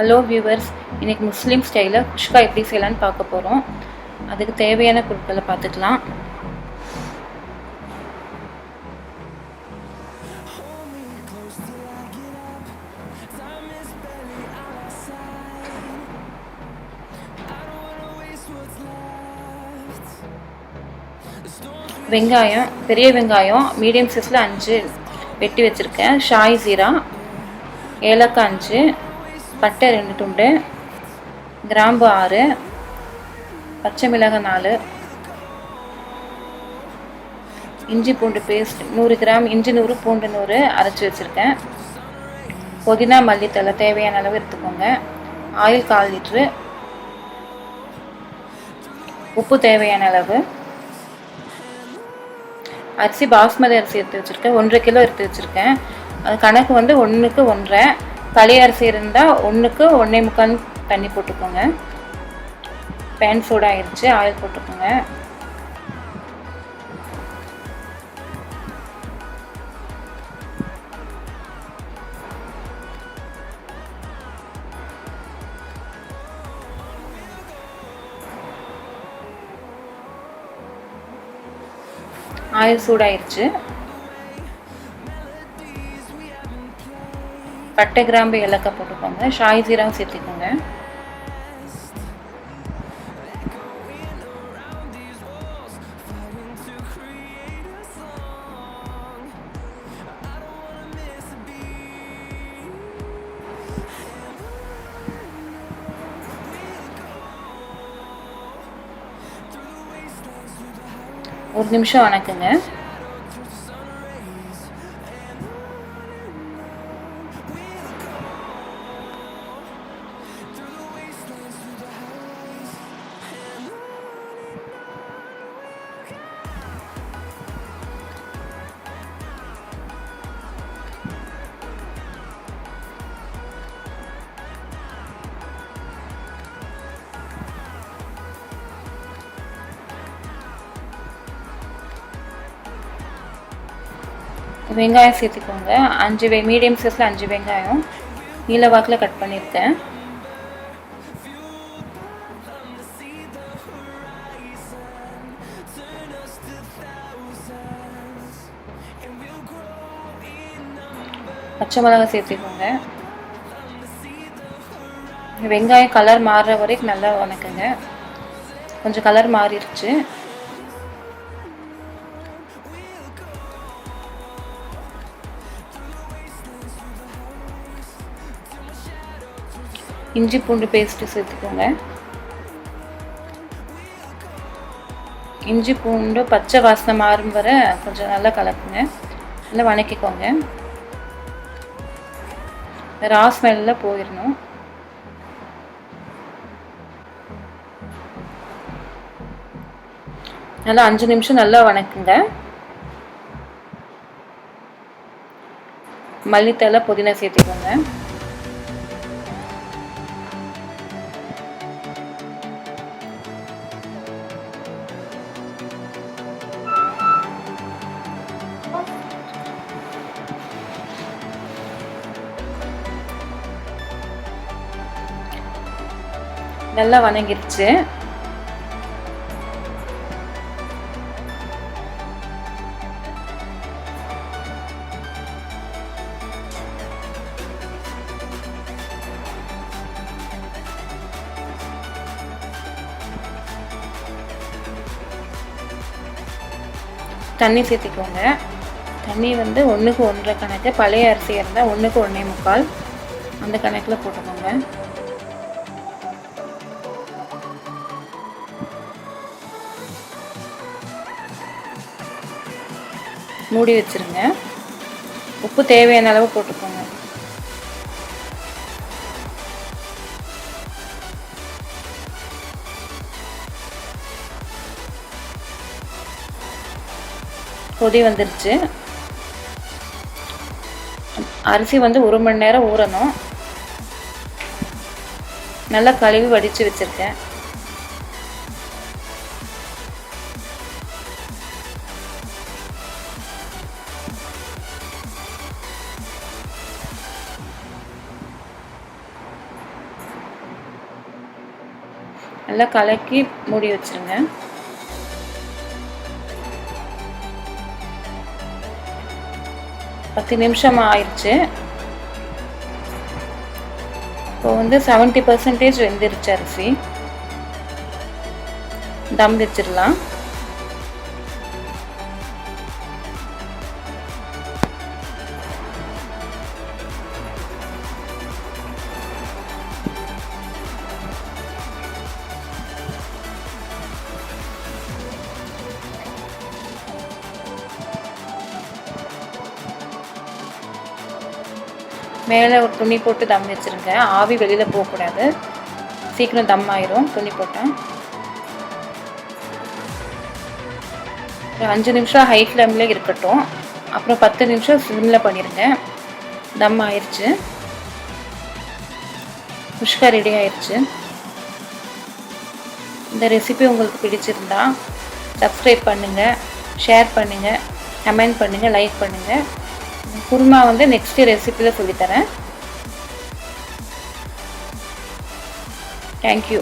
Hello viewers, இன்றைக்கி முஸ்லீம் ஸ்டைலில் குஷ்கா எப்படி செய்யலான்னு பார்க்க போகிறோம். அதுக்கு தேவையான பொருட்களை பார்த்துக்கலாம். வெங்காயம், பெரிய வெங்காயம் மீடியம் சைஸில் 5 வெட்டி வச்சுருக்கேன். ஷாய் ஜீரா, ஏலக்காய் 5, பட்டை 2 துண்டு, கிராம்பு 6, பச்சை மிளகாய் 4, இஞ்சி பூண்டு பேஸ்ட் 100 கிராம், இஞ்சி 100, பூண்டு 100 அரைச்சி வச்சுருக்கேன். புதினா மல்லித்தலை தேவையான அளவு எடுத்துக்கோங்க. ஆயில் 1/4 லிட்ரு, உப்பு தேவையான அளவு. அரிசி பாஸ்மதி அரிசி எடுத்து வச்சுருக்கேன், 1.5 கிலோ எடுத்து வச்சுருக்கேன். அது கணக்கு வந்து 1க்கு 1.5. பழைய அரிசி இருந்தால் 1க்கு 1.25 தண்ணி போட்டுக்கோங்க. பேன் சூடாகிடுச்சு, ஆயில் போட்டுக்கோங்க. ஆயில் சூடாயிருச்சு. பட்டை கிராம்பு ஏலக்காய் போட்டுக்கோங்க. ஷாய் ஜீரகம் சேர்த்துக்கோங்க. ஒரு நிமிஷம் வணக்குங்க. வெங்காயம் சேர்த்துக்கோங்க. 5 மீடியம் சைஸில் 5 வெங்காயம் நீல வாக்கில் கட் பண்ணியிருக்கேன். பச்சை மிளகாய் சேர்த்துக்கோங்க. வெங்காயம் கலர் மாறுற வரைக்கும் நல்லா வணக்குங்க. கொஞ்சம் கலர் மாறிடுச்சு. இஞ்சி பூண்டு பேஸ்ட்டு சேர்த்துக்கோங்க. இஞ்சி பூண்டு பச்சை வாசனை மாறும் வரை கொஞ்சம் நல்லா கலக்குங்க. நல்லா வணக்கிக்கோங்க. ரா ஸ்மெல்லில் போயிடணும். நல்லா 5 நிமிஷம் நல்லா வணக்குங்க. மல்லித்தலை புதினா சேர்த்துக்கோங்க. நல்லா வணங்கிருச்சு. தண்ணி சேர்த்துக்கோங்க. தண்ணி வந்து 1க்கு 1.5 கணக்கு. பழைய அரிசி இருந்தால் 1க்கு 1.25 அந்த கணக்கில் போட்டுக்கோங்க. மூடி வச்சுருங்க. உப்பு தேவையான அளவு போட்டுக்கோங்க. கொதி வந்துருச்சு. அரிசி வந்து 1 மணி நேரம் ஊறணும். நல்லா கழுவி வடித்து வச்சுருக்கேன். நல்லா கலக்கி மூடி வச்சுருங்க. பத்து நிமிஷம் ஆயிடுச்சு. இப்போ 70% வெந்துருச்சு அரிசி. தம் வச்சிடலாம். மேலே ஒரு துணி போட்டு தம் வச்சுருங்க. ஆவி வெளியில் போகக்கூடாது, சீக்கிரம் தம் ஆயிரும் துணி போட்டேன். ஒரு 5 நிமிஷம் ஹை ஃப்ளேமில் இருக்கட்டும். அப்புறம் 10 நிமிஷம் சிம்மில் பண்ணிடுங்க. தம் ஆயிடுச்சு. குஷ்கா ரெடி ஆயிடுச்சு. இந்த ரெசிபி உங்களுக்கு பிடிச்சிருந்தா சப்ஸ்கிரைப் பண்ணுங்கள், ஷேர் பண்ணுங்கள், கமெண்ட் பண்ணுங்கள், லைக் பண்ணுங்கள். குருமா நெக்ஸ்ட் ரெசிபியில் சொல்லித்தரேன். தேங்க்யூ.